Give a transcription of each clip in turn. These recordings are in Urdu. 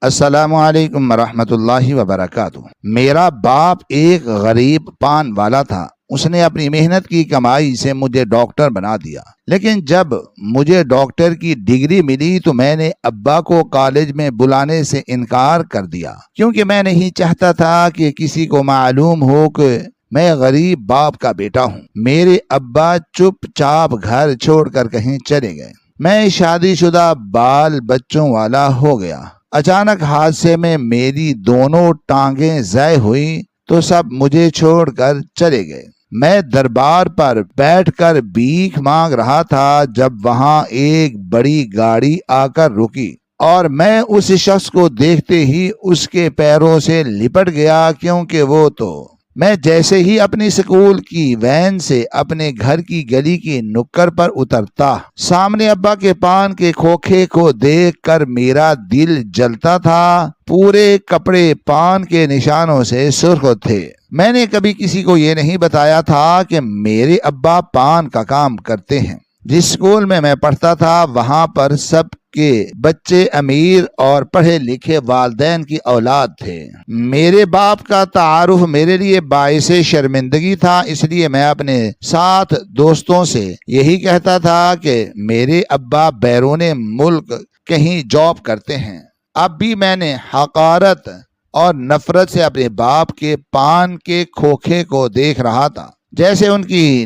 السلام علیکم ورحمۃ اللہ وبرکاتہ۔ میرا باپ ایک غریب پان والا تھا۔ اس نے اپنی محنت کی کمائی سے مجھے ڈاکٹر بنا دیا، لیکن جب مجھے ڈاکٹر کی ڈگری ملی تو میں نے ابا کو کالج میں بلانے سے انکار کر دیا، کیونکہ میں نہیں چاہتا تھا کہ کسی کو معلوم ہو کہ میں غریب باپ کا بیٹا ہوں۔ میرے ابا چپ چاپ گھر چھوڑ کر کہیں چلے گئے۔ میں شادی شدہ بال بچوں والا ہو گیا۔ اچانک حادثے میں میری دونوں ٹانگیں ضائع ہوئی تو سب مجھے چھوڑ کر چلے گئے۔ میں دربار پر بیٹھ کر بھیک مانگ رہا تھا جب وہاں ایک بڑی گاڑی آ کر رکی اور میں اس شخص کو دیکھتے ہی اس کے پیروں سے لپٹ گیا، کیونکہ وہ تو میں جیسے ہی اپنی سکول کی وین سے اپنے گھر کی گلی کی نکڑ پر اترتا، سامنے ابا کے پان کے کھوکھے کو دیکھ کر میرا دل جلتا تھا۔ پورے کپڑے پان کے نشانوں سے سرخ تھے۔ میں نے کبھی کسی کو یہ نہیں بتایا تھا کہ میرے ابا پان کا کام کرتے ہیں۔ جس اسکول میں پڑھتا تھا وہاں پر سب کے بچے امیر اور پڑھے لکھے والدین کی اولاد تھے۔ میرے باپ کا تعارف میرے لیے باعث شرمندگی تھا، اس لیے میں اپنے ساتھ دوستوں سے یہی کہتا تھا کہ میرے ابا بیرون ملک کہیں جاب کرتے ہیں۔ اب بھی میں نے حقارت اور نفرت سے اپنے باپ کے پان کے کھوکھے کو دیکھ رہا تھا۔ جیسے ان کی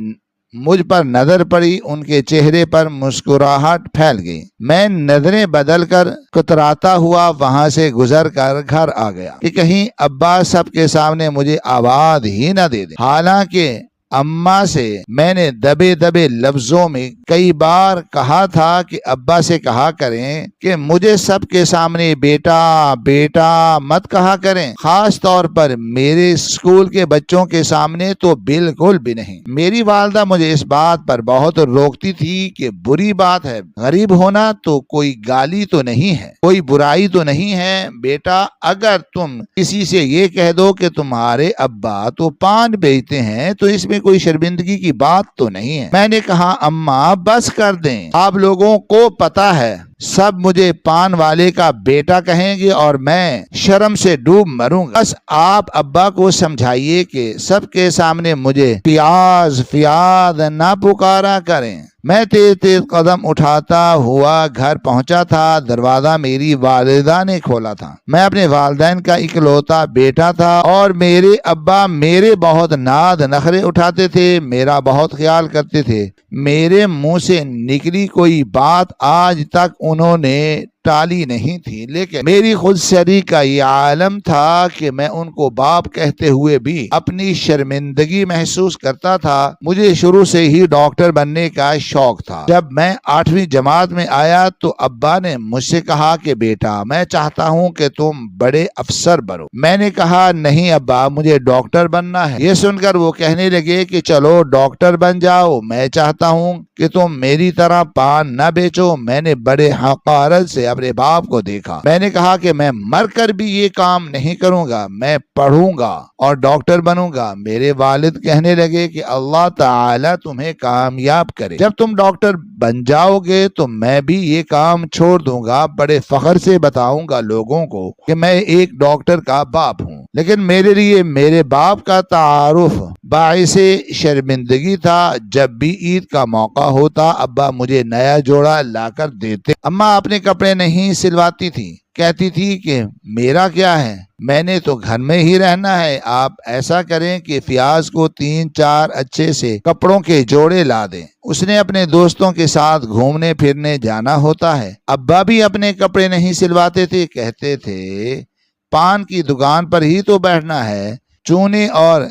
مجھ پر نظر پڑی، ان کے چہرے پر مسکراہٹ پھیل گئی۔ میں نظریں بدل کر کتراتا ہوا وہاں سے گزر کر گھر آ گیا کہ کہیں ابا سب کے سامنے مجھے آواز ہی نہ دے دے۔ حالانکہ اماں سے میں نے دبے دبے لفظوں میں کئی بار کہا تھا کہ ابا سے کہا کریں کہ مجھے سب کے سامنے بیٹا بیٹا مت کہا کریں، خاص طور پر میرے اسکول کے بچوں کے سامنے تو بالکل بھی نہیں۔ میری والدہ مجھے اس بات پر بہت روکتی تھی کہ بری بات ہے، غریب ہونا تو کوئی گالی تو نہیں ہے، کوئی برائی تو نہیں ہے بیٹا۔ اگر تم کسی سے یہ کہہ دو کہ تمہارے ابا تو پان بیچتے ہیں تو اس میں کوئی شرمندگی کی بات تو نہیں ہے۔ میں نے کہا اماں بس کر دیں، آپ لوگوں کو پتا ہے سب مجھے پان والے کا بیٹا کہیں گے اور میں شرم سے ڈوب مروں گا۔ بس آپ ابا کو سمجھائیے کہ سب کے سامنے مجھے پیاز فیاد نہ پکارا کریں۔ میں تیز تیز قدم اٹھاتا ہوا گھر پہنچا تھا۔ دروازہ میری والدہ نے کھولا تھا۔ میں اپنے والدین کا اکلوتا بیٹا تھا اور میرے ابا میرے بہت ناز نخرے اٹھاتے تھے، میرا بہت خیال کرتے تھے۔ میرے منہ سے نکلی کوئی بات آج تک انہوں نے ٹالی نہیں تھی، لیکن میری خود سری کا یہ عالم تھا کہ میں ان کو باپ کہتے ہوئے بھی اپنی شرمندگی محسوس کرتا تھا۔ مجھے شروع سے ہی ڈاکٹر بننے کا شوق تھا۔ جب میں 8ویں جماعت میں آیا تو ابا نے مجھ سے کہا کہ بیٹا میں چاہتا ہوں کہ تم بڑے افسر بنو۔ میں نے کہا نہیں ابا، مجھے ڈاکٹر بننا ہے۔ یہ سن کر وہ کہنے لگے کہ چلو ڈاکٹر بن جاؤ، میں چاہتا ہوں کہ تم میری طرح پان نہ بیچو۔ میں نے بڑے حقارت سے اپنے باپ کو دیکھا۔ میں نے کہا کہ میں مر کر بھی یہ کام نہیں کروں گا، میں پڑھوں گا اور ڈاکٹر بنوں گا۔ میرے والد کہنے لگے کہ اللہ تعالیٰ تمہیں کامیاب کرے، جب تم ڈاکٹر بن جاؤ گے تو میں بھی یہ کام چھوڑ دوں گا، بڑے فخر سے بتاؤں گا لوگوں کو کہ میں ایک ڈاکٹر کا باپ ہوں۔ لیکن میرے لیے میرے باپ کا تعارف باعث شرمندگی تھا۔ جب بھی عید کا موقع ہوتا ابا مجھے نیا جوڑا لا کر دیتے۔ اماں اپنے کپڑے نہیں سلواتی تھی، کہتی تھی کہ میرا کیا ہے، میں نے تو گھر میں ہی رہنا ہے۔ آپ ایسا کریں کہ فیاض کو 3-4 اچھے سے کپڑوں کے جوڑے لا دیں، اس نے اپنے دوستوں کے ساتھ گھومنے پھرنے جانا ہوتا ہے۔ ابا بھی اپنے کپڑے نہیں سلواتے تھے، کہتے تھے پان کی دکان پر ہی تو بیٹھنا ہے، چونے اور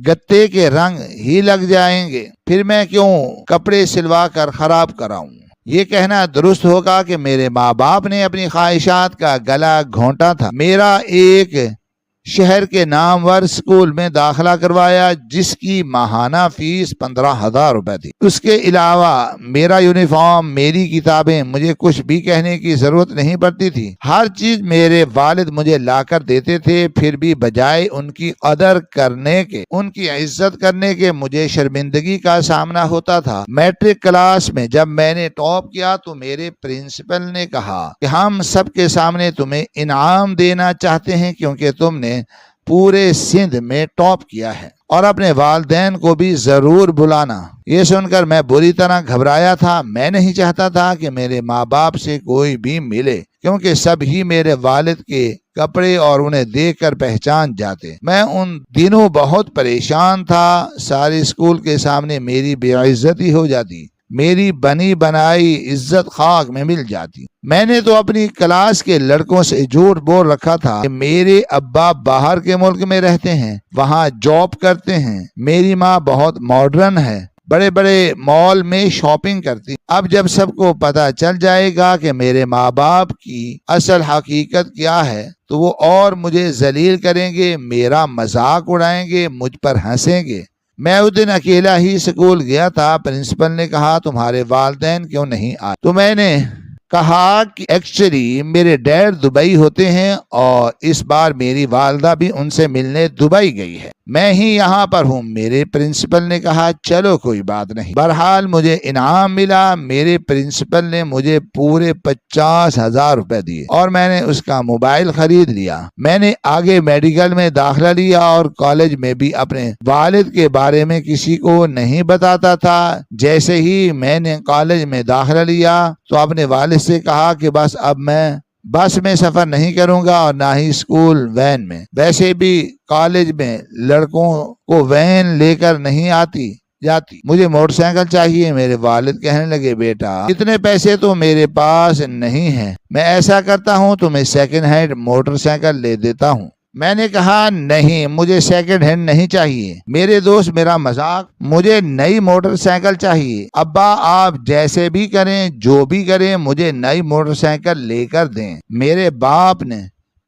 گتے کے رنگ ہی لگ جائیں گے، پھر میں کیوں کپڑے سلوا کر خراب کراؤں۔ یہ کہنا درست ہوگا کہ میرے ماں باپ نے اپنی خواہشات کا گلا گھونٹا تھا۔ میرا ایک شہر کے نامور اسکول میں داخلہ کروایا جس کی ماہانہ فیس 15,000 روپے تھی۔ اس کے علاوہ میرا یونیفارم، میری کتابیں، مجھے کچھ بھی کہنے کی ضرورت نہیں پڑتی تھی۔ ہر چیز میرے والد مجھے لا کر دیتے تھے، پھر بھی بجائے ان کی قدر کرنے کے، ان کی عزت کرنے کے مجھے شرمندگی کا سامنا ہوتا تھا۔ میٹرک کلاس میں جب میں نے ٹاپ کیا تو میرے پرنسپل نے کہا کہ ہم سب کے سامنے تمہیں انعام دینا چاہتے ہیں کیونکہ تم نے پورے سندھ میں ٹاپ کیا ہے اور اپنے والدین کو بھی ضرور بلانا۔ یہ سن کر میں بری طرح گھبرایا تھا۔ میں نہیں چاہتا تھا کہ میرے ماں باپ سے کوئی بھی ملے کیونکہ سب ہی میرے والد کے کپڑے اور انہیں دیکھ کر پہچان جاتے۔ میں ان دنوں بہت پریشان تھا۔ سارے اسکول کے سامنے میری بے عزتی ہو جاتی، میری بنی بنائی عزت خاک میں مل جاتی۔ میں نے تو اپنی کلاس کے لڑکوں سے جھوٹ بول رکھا تھا کہ میرے ابا باہر کے ملک میں رہتے ہیں، وہاں جاب کرتے ہیں، میری ماں بہت ماڈرن ہے، بڑے بڑے مال میں شاپنگ کرتی۔ اب جب سب کو پتہ چل جائے گا کہ میرے ماں باپ کی اصل حقیقت کیا ہے تو وہ اور مجھے ذلیل کریں گے، میرا مذاق اڑائیں گے، مجھ پر ہنسیں گے۔ میں اس دن اکیلا ہی اسکول گیا تھا۔ پرنسپل نے کہا تمہارے والدین کیوں نہیں آئے؟ تو میں نے کہا کہ ایکچولی میرے ڈیڈ دبئی ہوتے ہیں اور اس بار میری والدہ بھی ان سے ملنے دبئی گئی ہے، میں ہی یہاں پر ہوں۔ میرے پرنسپل نے کہا چلو کوئی بات نہیں۔ بہرحال مجھے انعام ملا۔ میرے پرنسپل نے مجھے پورے 50,000 روپے دیے اور میں نے اس کا موبائل خرید لیا۔ میں نے آگے میڈیکل میں داخلہ لیا اور کالج میں بھی اپنے والد کے بارے میں کسی کو نہیں بتاتا تھا۔ جیسے ہی میں نے کالج میں داخلہ لیا تو اپنے والد سے کہا کہ بس اب میں بس میں سفر نہیں کروں گا اور نہ ہی اسکول وین میں۔ ویسے بھی کالج میں لڑکوں کو وین لے کر نہیں جاتی، مجھے موٹر سائیکل چاہیے۔ میرے والد کہنے لگے بیٹا اتنے پیسے تو میرے پاس نہیں ہیں، میں ایسا کرتا ہوں تمہیں سیکنڈ ہینڈ موٹر سائیکل لے دیتا ہوں۔ میں نے کہا نہیں، مجھے سیکنڈ ہینڈ نہیں چاہیے، میرے دوست میرا مذاق، مجھے نئی موٹر سائیکل چاہیے۔ ابا آپ جیسے بھی کریں، جو بھی کریں، مجھے نئی موٹر سائیکل لے کر دیں۔ میرے باپ نے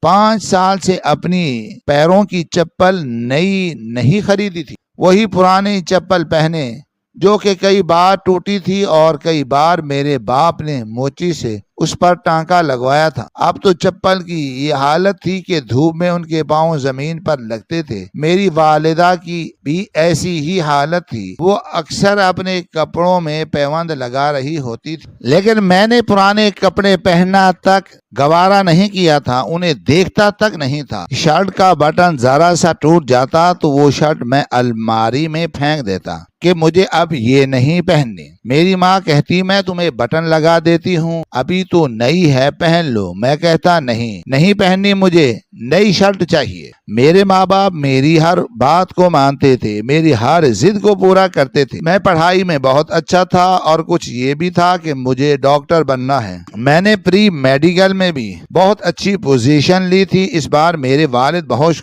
5 سال سے اپنی پیروں کی چپل نئی نہیں خریدی تھی، وہی پرانی چپل پہنے جو کہ کئی بار ٹوٹی تھی اور کئی بار میرے باپ نے موچی سے اس پر ٹانکا لگوایا تھا۔ اب تو چپل کی یہ حالت تھی کہ دھوپ میں ان کے پاؤں زمین پر لگتے تھے۔ میری والدہ کی بھی ایسی ہی حالت تھی، وہ اکثر اپنے کپڑوں میں پیوند لگا رہی ہوتی تھی، لیکن میں نے پرانے کپڑے پہننا تک گوارا نہیں کیا تھا، انہیں دیکھتا تک نہیں تھا۔ شرٹ کا بٹن ذرا سا ٹوٹ جاتا تو وہ شرٹ میں الماری میں پھینک دیتا کہ مجھے اب یہ نہیں پہننی۔ میری ماں کہتی میں تمہیں بٹن لگا دیتی ہوں، ابھی تو نئی ہے پہن لو۔ میں کہتا نہیں پہننی، مجھے نئی شرٹ چاہیے۔ میرے ماں باپ میری ہر بات کو مانتے تھے، میری ہر ضد کو پورا کرتے تھے۔ میں پڑھائی میں بہت اچھا تھا اور کچھ یہ بھی تھا کہ مجھے ڈاکٹر بننا ہے۔ میں نے پری میڈیکل میں بھی بہت اچھی پوزیشن لی تھی۔ اس بار میرے والد بہت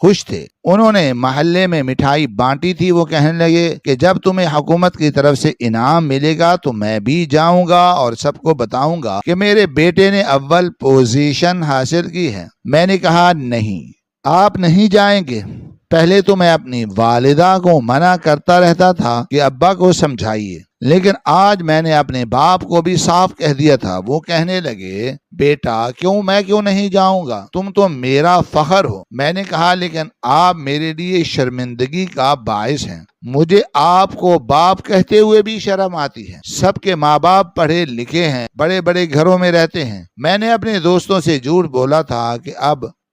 خوش تھے، انہوں نے محلے میں مٹھائی بانٹی تھی۔ وہ کہنے لگے کہ جب تمہیں حکومت کی طرف سے انعام ملے گا تو میں بھی جاؤں گا اور سب کو بتاؤں گا کہ میرے بیٹے نے اول پوزیشن حاصل کی ہے۔ میں نے کہا نہیں، آپ نہیں جائیں گے۔ پہلے تو میں اپنی والدہ کو منع کرتا رہتا تھا کہ ابا کو سمجھائیے، لیکن آج میں نے اپنے باپ کو بھی صاف کہہ دیا تھا۔ وہ کہنے لگے بیٹا میں کیوں نہیں جاؤں گا، تم تو میرا فخر ہو۔ میں نے کہا لیکن آپ میرے لیے شرمندگی کا باعث ہیں، مجھے آپ کو باپ کہتے ہوئے بھی شرم آتی ہے۔ سب کے ماں باپ پڑھے لکھے ہیں، بڑے بڑے گھروں میں رہتے ہیں۔ میں نے اپنے دوستوں سے جھوٹ بولا تھا کہ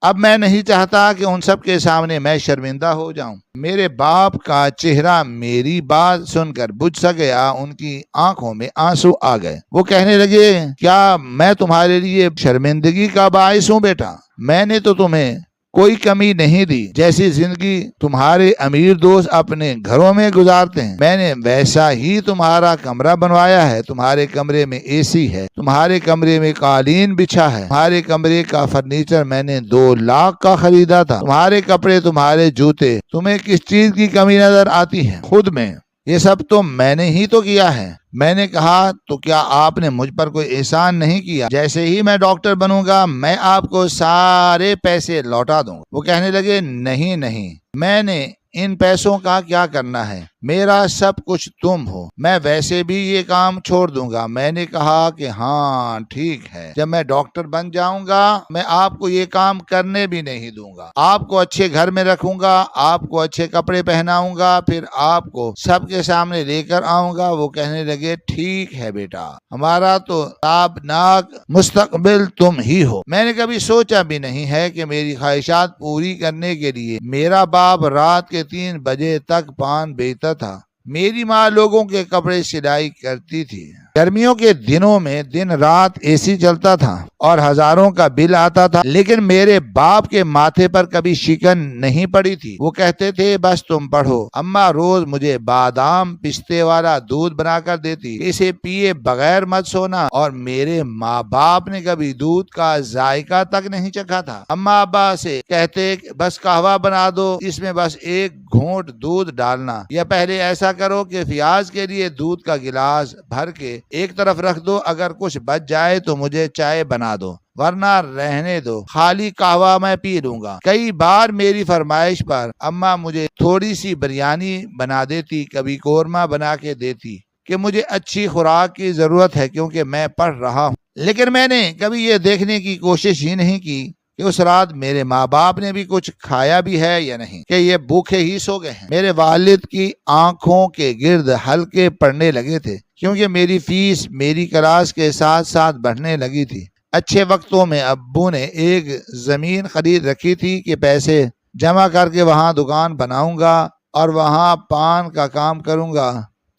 اب میں نہیں چاہتا کہ ان سب کے سامنے میں شرمندہ ہو جاؤں۔ میرے باپ کا چہرہ میری بات سن کر بجھ سا گیا، ان کی آنکھوں میں آنسو آ گئے۔ وہ کہنے لگے کیا میں تمہارے لیے شرمندگی کا باعث ہوں بیٹا؟ میں نے تو تمہیں کوئی کمی نہیں دی، جیسی زندگی تمہارے امیر دوست اپنے گھروں میں گزارتے ہیں میں نے ویسا ہی تمہارا کمرہ بنوایا ہے۔ تمہارے کمرے میں اے سی ہے، تمہارے کمرے میں قالین بچھا ہے، تمہارے کمرے کا فرنیچر میں نے 2 لاکھ کا خریدا تھا، تمہارے کپڑے، تمہارے جوتے، تمہیں کس چیز کی کمی نظر آتی ہے؟ خود میں یہ سب تو میں نے ہی تو کیا ہے۔ میں نے کہا تو کیا آپ نے مجھ پر کوئی احسان نہیں کیا؟ جیسے ہی میں ڈاکٹر بنوں گا میں آپ کو سارے پیسے لوٹا دوں گا۔ وہ کہنے لگے نہیں نہیں، میں نے ان پیسوں کا کیا کرنا ہے، میرا سب کچھ تم ہو، میں ویسے بھی یہ کام چھوڑ دوں گا۔ میں نے کہا کہ ہاں ٹھیک ہے، جب میں ڈاکٹر بن جاؤں گا میں آپ کو یہ کام کرنے بھی نہیں دوں گا، آپ کو اچھے گھر میں رکھوں گا، آپ کو اچھے کپڑے پہناؤں گا، پھر آپ کو سب کے سامنے لے کر آؤں گا۔ وہ کہنے لگے ٹھیک ہے بیٹا، ہمارا تو تابناک مستقبل تم ہی ہو۔ میں نے کبھی سوچا بھی نہیں ہے کہ میری خواہشات پوری کرنے کے لیے میرا باپ رات کے 3 بجے تک پان بیچتا تھا، میری ماں لوگوں کے کپڑے سلائی کرتی تھی، گرمیوں کے دنوں میں دن رات اے سی چلتا تھا اور ہزاروں کا بل آتا تھا، لیکن میرے باپ کے ماتھے پر کبھی شکن نہیں پڑی تھی۔ وہ کہتے تھے بس تم پڑھو۔ اماں روز مجھے بادام پستے والا دودھ بنا کر دیتی، اسے پیے بغیر مت سونا، اور میرے ماں باپ نے کبھی دودھ کا ذائقہ تک نہیں چکھا تھا۔ اماں ابا سے کہتے بس قہوہ بنا دو، اس میں بس 1 گھونٹ دودھ ڈالنا، یا پہلے ایسا کرو کہ فیاض کے لیے دودھ کا گلاس بھر کے ایک طرف رکھ دو، اگر کچھ بچ جائے تو مجھے چائے بنا دو، ورنہ رہنے دو، خالی قہوہ میں پی لوں گا۔ کئی بار میری فرمائش پر اماں مجھے تھوڑی سی بریانی بنا دیتی، کبھی قورمہ بنا کے دیتی کہ مجھے اچھی خوراک کی ضرورت ہے کیونکہ میں پڑھ رہا ہوں، لیکن میں نے کبھی یہ دیکھنے کی کوشش ہی نہیں کی کہ اس رات میرے ماں باپ نے بھی کچھ کھایا بھی ہے یا نہیں، کہ یہ بھوکے ہی سو گئے ہیں۔ میرے والد کی آنکھوں کے گرد حلقے پڑنے لگے تھے کیونکہ میری فیس میری کلاس کے ساتھ ساتھ بڑھنے لگی تھی۔ اچھے وقتوں میں ابو نے ایک زمین خرید رکھی تھی کہ پیسے جمع کر کے وہاں دکان بناؤں گا اور وہاں پان کا کام کروں گا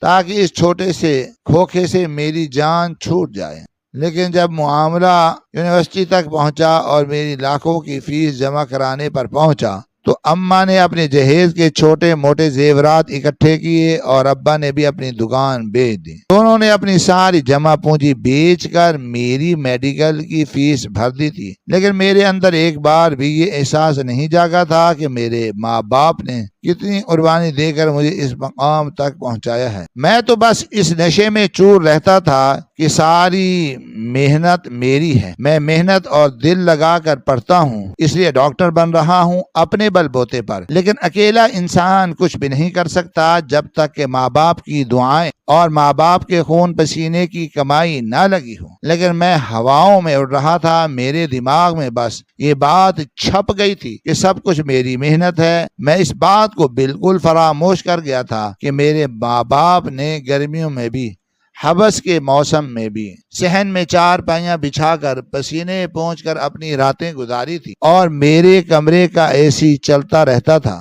تاکہ اس چھوٹے سے کھوکھے سے میری جان چھوٹ جائے۔ لیکن جب معاملہ یونیورسٹی تک پہنچا اور میری لاکھوں کی فیس جمع کرانے پر پہنچا تو اماں نے اپنے جہیز کے چھوٹے موٹے زیورات اکٹھے کیے اور ابا نے بھی اپنی دکان بیچ دی۔ دونوں نے اپنی ساری جمع پونجی بیچ کر میری میڈیکل کی فیس بھر دی تھی، لیکن میرے اندر ایک بار بھی یہ احساس نہیں جاگا تھا کہ میرے ماں باپ نے کتنی قربانی دے کر مجھے اس مقام تک پہنچایا ہے۔ میں تو بس اس نشے میں چور رہتا تھا کہ ساری محنت میری ہے، میں محنت اور دل لگا کر پڑھتا ہوں، اس لیے ڈاکٹر بن رہا ہوں اپنے بل بوتے پر، لیکن اکیلا انسان کچھ بھی نہیں کر سکتا جب تک کہ ماں باپ کی دعائیں اور ماں باپ کے خون پسینے کی کمائی نہ لگی ہو۔ لیکن میں ہواؤں میں اڑ رہا تھا، میرے دماغ میں بس یہ بات چھپ گئی تھی کہ سب کچھ میری محنت ہے۔ میں اس بات کو بالکل فراموش کر گیا تھا کہ میرے ماں باپ نے گرمیوں میں بھی، حبس کے موسم میں بھی صحن میں 4 پائیاں بچھا کر پسینے پہنچ کر اپنی راتیں گزاری تھی اور میرے کمرے کا اے سی چلتا رہتا تھا۔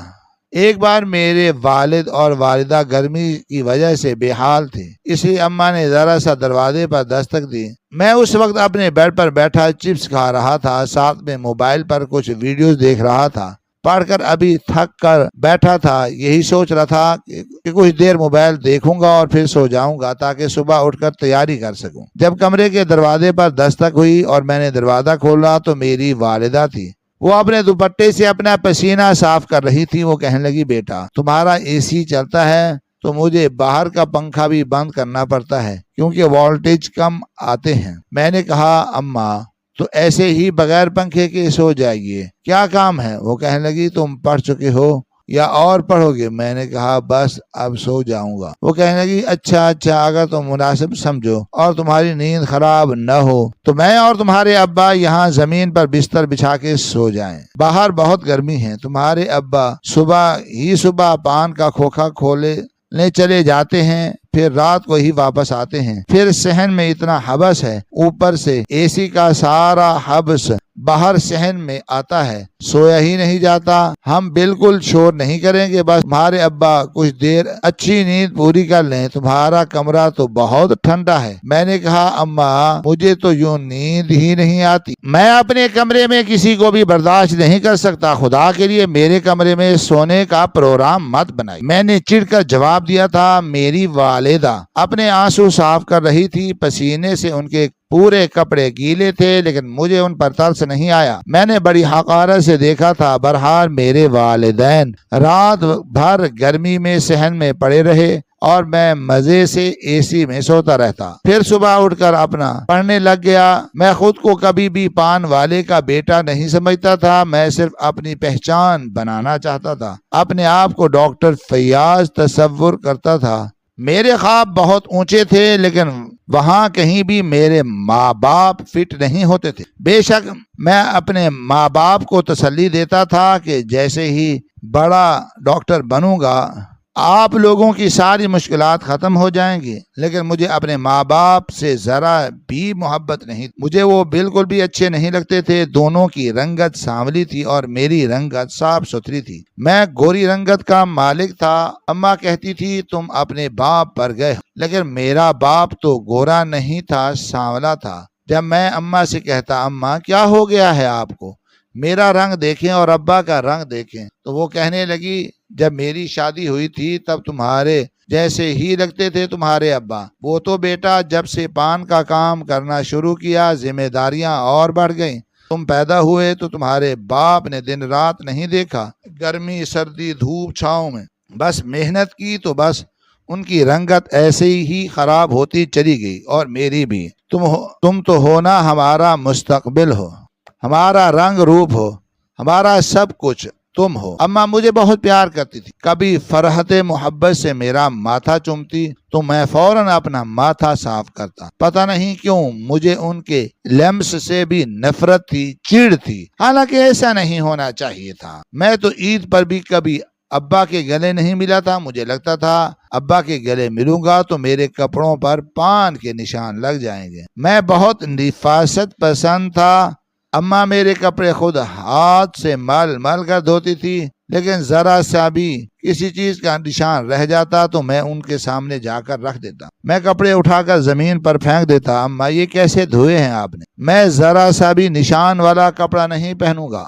ایک بار میرے والد اور والدہ گرمی کی وجہ سے بے حال تھے، اس لیے اماں نے ذرا سا دروازے پر دستک دی۔ میں اس وقت اپنے بیڈ پر بیٹھا چپس کھا رہا تھا، ساتھ میں موبائل پر کچھ ویڈیوز دیکھ رہا تھا۔ پڑھ کر ابھی تھک کر بیٹھا تھا، یہی سوچ رہا تھا کہ کچھ دیر موبائل دیکھوں گا اور پھر سو جاؤں گا تاکہ صبح اٹھ کر تیاری کر سکوں۔ جب کمرے کے دروازے پر دستک ہوئی اور میں نے دروازہ کھولا تو میری والدہ تھی۔ وہ اپنے دوپٹے سے اپنا پسینہ صاف کر رہی تھی۔ وہ کہنے لگی بیٹا تمہارا اے سی چلتا ہے تو مجھے باہر کا پنکھا بھی بند کرنا پڑتا ہے کیونکہ وولٹیج کم آتے ہیں۔ میں نے کہا اماں تو ایسے ہی بغیر پنکھے کے سو جائیے، کیا کام ہے؟ وہ کہنے لگی تم پڑھ چکے ہو یا اور پڑھو گے؟ میں نے کہا بس اب سو جاؤں گا۔ وہ کہنے لگی اچھا اگر تم مناسب سمجھو اور تمہاری نیند خراب نہ ہو تو میں اور تمہارے ابا یہاں زمین پر بستر بچھا کے سو جائیں، باہر بہت گرمی ہے۔ تمہارے ابا صبح پان کا کھوکھا کھولنے چلے جاتے ہیں، پھر رات کو ہی واپس آتے ہیں، پھر صحن میں اتنا حبس ہے، اوپر سے اے سی کا سارا حبس باہر صحن میں آتا ہے، سویا ہی نہیں جاتا۔ ہم بالکل شور نہیں کریں گے، بس تمہارے ابا کچھ دیر اچھی نیند پوری کر لیں، تمہارا کمرہ تو بہت ٹھنڈا ہے۔ میں نے کہا اماں مجھے تو یوں نیند ہی نہیں آتی، میں اپنے کمرے میں کسی کو بھی برداشت نہیں کر سکتا، خدا کے لیے میرے کمرے میں سونے کا پروگرام مت بنائی۔ میں نے چڑ کر جواب دیا تھا۔ میری والدہ اپنے آنسو صاف کر رہی تھی، پسینے سے ان کے پورے کپڑے گیلے تھے، لیکن مجھے ان پر ترس نہیں آیا۔ میں نے بڑی حقارت سے دیکھا تھا۔ بہرحال میرے والدین رات بھر گرمی میں صحن میں پڑے رہے اور میں مزے سے اے سی میں سوتا رہتا۔ پھر صبح اٹھ کر اپنا پڑھنے لگ گیا۔ میں خود کو کبھی بھی پان والے کا بیٹا نہیں سمجھتا تھا، میں صرف اپنی پہچان بنانا چاہتا تھا، اپنے آپ کو ڈاکٹر فیاض تصور کرتا تھا۔ میرے خواب بہت اونچے تھے، لیکن وہاں کہیں بھی میرے ماں باپ فٹ نہیں ہوتے تھے۔ بے شک میں اپنے ماں باپ کو تسلی دیتا تھا کہ جیسے ہی بڑا ڈاکٹر بنوں گا آپ لوگوں کی ساری مشکلات ختم ہو جائیں گی، لیکن مجھے اپنے ماں باپ سے ذرا بھی محبت نہیں، مجھے وہ بالکل بھی اچھے نہیں لگتے تھے۔ دونوں کی رنگت سانولی تھی اور میری رنگت صاف ستھری تھی۔ میں گوری رنگت کا مالک تھا۔ اماں کہتی تھی تم اپنے باپ پر گئے ہو، لیکن میرا باپ تو گورا نہیں تھا، سانولا تھا۔ جب میں اماں سے کہتا اماں کیا ہو گیا ہے آپ کو، میرا رنگ دیکھیں اور ابا کا رنگ دیکھیں، تو وہ کہنے لگی جب میری شادی ہوئی تھی تب تمہارے جیسے ہی لگتے تھے تمہارے ابا، وہ تو بیٹا جب سے پان کا کام کرنا شروع کیا ذمہ داریاں اور بڑھ گئیں۔ تم پیدا ہوئے تو تمہارے باپ نے دن رات نہیں دیکھا، گرمی سردی دھوپ چھاؤں میں بس محنت کی، تو بس ان کی رنگت ایسے ہی خراب ہوتی چلی گئی، اور میری بھی۔ تم تو ہونا ہمارا مستقبل ہو، ہمارا رنگ روپ ہو، ہمارا سب کچھ تم ہو۔ اماں مجھے بہت پیار کرتی تھی، کبھی فرحت محبت سے میرا ماتھا چومتی تو میں فوراً اپنا ماتھا صاف کرتا۔ پتہ نہیں کیوں مجھے ان کے لمس سے بھی نفرت تھی، چڑ تھی، حالانکہ ایسا نہیں ہونا چاہیے تھا۔ میں تو عید پر بھی کبھی ابا کے گلے نہیں ملا تھا، مجھے لگتا تھا ابا کے گلے ملوں گا تو میرے کپڑوں پر پان کے نشان لگ جائیں گے۔ میں بہت نفاست پسند تھا۔ اماں میرے کپڑے خود ہاتھ سے مل مل کر دھوتی تھی، لیکن ذرا سا بھی کسی چیز کا نشان رہ جاتا تو میں ان کے سامنے جا کر رکھ دیتا۔ میں کپڑے اٹھا کر زمین پر پھینک دیتا۔ اماں یہ کیسے دھوئے ہیں آپ نے؟ میں ذرا سا بھی نشان والا کپڑا نہیں پہنوں گا۔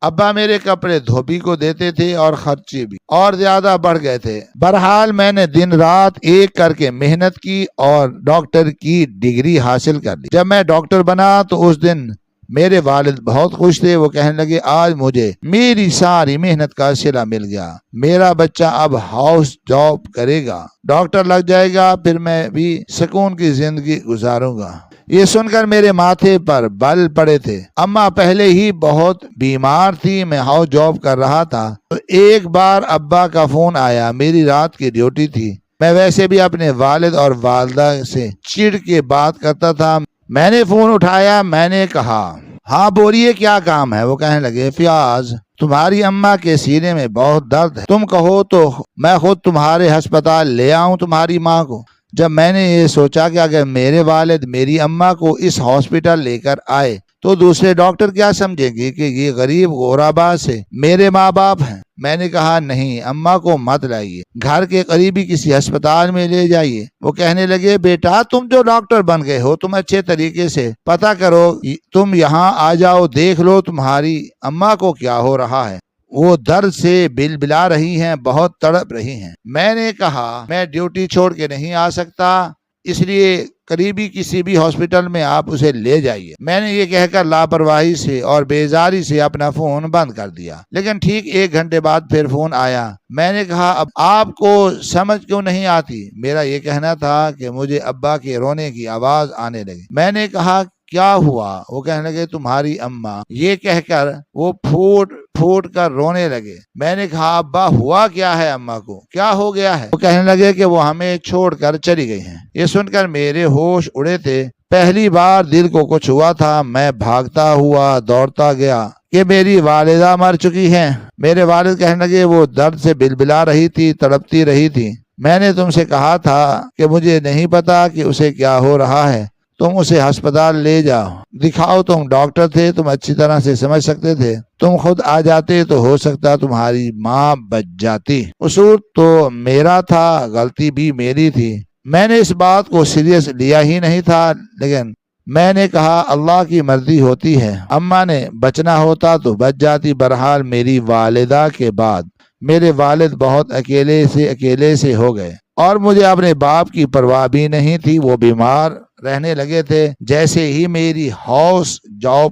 ابا میرے کپڑے دھوبی کو دیتے تھے اور خرچے بھی اور زیادہ بڑھ گئے تھے۔ بہرحال میں نے دن رات ایک کر کے محنت کی اور ڈاکٹر کی ڈگری حاصل کر لی۔ جب میں ڈاکٹر بنا تو اس دن میرے والد بہت خوش تھے۔ وہ کہنے لگے آج مجھے میری ساری محنت کا صلہ مل گیا، میرا بچہ اب ہاؤس جاب کرے گا، ڈاکٹر لگ جائے گا، پھر میں بھی سکون کی زندگی گزاروں گا۔ یہ سن کر میرے ماتھے پر بل پڑے تھے۔ اماں پہلے ہی بہت بیمار تھی، میں ہاؤس جاب کر رہا تھا تو ایک بار ابا کا فون آیا، میری رات کی ڈیوٹی تھی۔ میں ویسے بھی اپنے والد اور والدہ سے چڑ کے بات کرتا تھا۔ میں نے فون اٹھایا، میں نے کہا ہاں بولیے کیا کام ہے؟ وہ کہنے لگے فیاض تمہاری اماں کے سینے میں بہت درد ہے، تم کہو تو میں خود تمہارے ہسپتال لے آؤں تمہاری ماں کو۔ جب میں نے یہ سوچا کہ اگر میرے والد میری اماں کو اس ہاسپٹل لے کر آئے تو دوسرے ڈاکٹر کیا سمجھیں گے کہ یہ غریب غربا سے میرے ماں باپ ہیں، میں نے کہا نہیں اماں کو مت لائیے، گھر کے قریبی کسی ہسپتال میں لے جائیے۔ وہ کہنے لگے بیٹا تم جو ڈاکٹر بن گئے ہو تم اچھے طریقے سے پتہ کرو، تم یہاں آ جاؤ، دیکھ لو تمہاری اماں کو کیا ہو رہا ہے، وہ درد سے بلبلا رہی ہیں، بہت تڑپ رہی ہیں۔ میں نے کہا میں ڈیوٹی چھوڑ کے نہیں آ سکتا، اس لیے قریبی کسی بھی ہاسپٹل میں آپ اسے لے جائیے۔ میں نے یہ کہہ کر لاپرواہی سے اور بیزاری سے اپنا فون بند کر دیا، لیکن ٹھیک 1 گھنٹے بعد پھر فون آیا۔ میں نے کہا اب آپ کو سمجھ کیوں نہیں آتی؟ میرا یہ کہنا تھا کہ مجھے ابا کے رونے کی آواز آنے لگی۔ میں نے کہا کیا ہوا؟ وہ کہنے لگے تمہاری اماں، یہ کہہ کر وہ پھوٹ پھوٹ کر رونے لگے۔ میں نے کہا ابا ہوا کیا ہے، اماں کو کیا ہو گیا ہے؟ وہ کہنے لگے کہ وہ ہمیں چھوڑ کر چلی گئی ہیں۔ یہ سن کر میرے ہوش اڑے تھے۔ پہلی بار دل کو کچھ ہوا تھا، میں بھاگتا ہوا دوڑتا گیا کہ میری والدہ مر چکی ہیں۔ میرے والد کہنے لگے وہ درد سے بلبلا رہی تھی، تڑپتی رہی تھی، میں نے تم سے کہا تھا کہ مجھے نہیں پتا کہ اسے کیا ہو رہا ہے، تم اسے ہسپتال لے جاؤ دکھاؤ، تم ڈاکٹر تھے، تم اچھی طرح سے سمجھ سکتے تھے، تم خود آ جاتے تو ہو سکتا تمہاری ماں بچ جاتی۔ قصور تو میرا تھا، غلطی بھی میری تھی، میں نے اس بات کو سیریس لیا ہی نہیں تھا، لیکن میں نے کہا اللہ کی مرضی ہوتی ہے، اماں نے بچنا ہوتا تو بچ جاتی۔ بہرحال میری والدہ کے بعد میرے والد بہت اکیلے سے ہو گئے اور مجھے اپنے باپ کی پرواہ بھی نہیں تھی، وہ بیمار رہنے لگے تھے۔ جیسے ہی میری ہاؤس جاب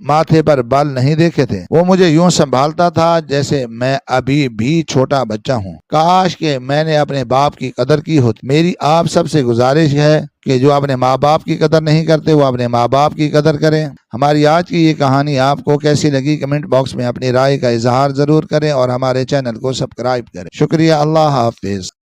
ماتھے پر بال نہیں دیکھے تھے۔ وہ مجھے یوں سنبھالتا تھا جیسے میں ابھی بھی چھوٹا بچہ ہوں۔ کاش کہ میں نے اپنے باپ کی قدر کی ہوتی۔ میری آپ سب سے گزارش ہے کہ جو اپنے ماں باپ کی قدر نہیں کرتے وہ اپنے ماں باپ کی قدر کریں۔ ہماری آج کی یہ کہانی آپ کو کیسی لگی کمنٹ باکس میں اپنی رائے کا اظہار ضرور کریں اور ہمارے چینل کو سبسکرائب کریں۔ شکریہ، اللہ حافظ۔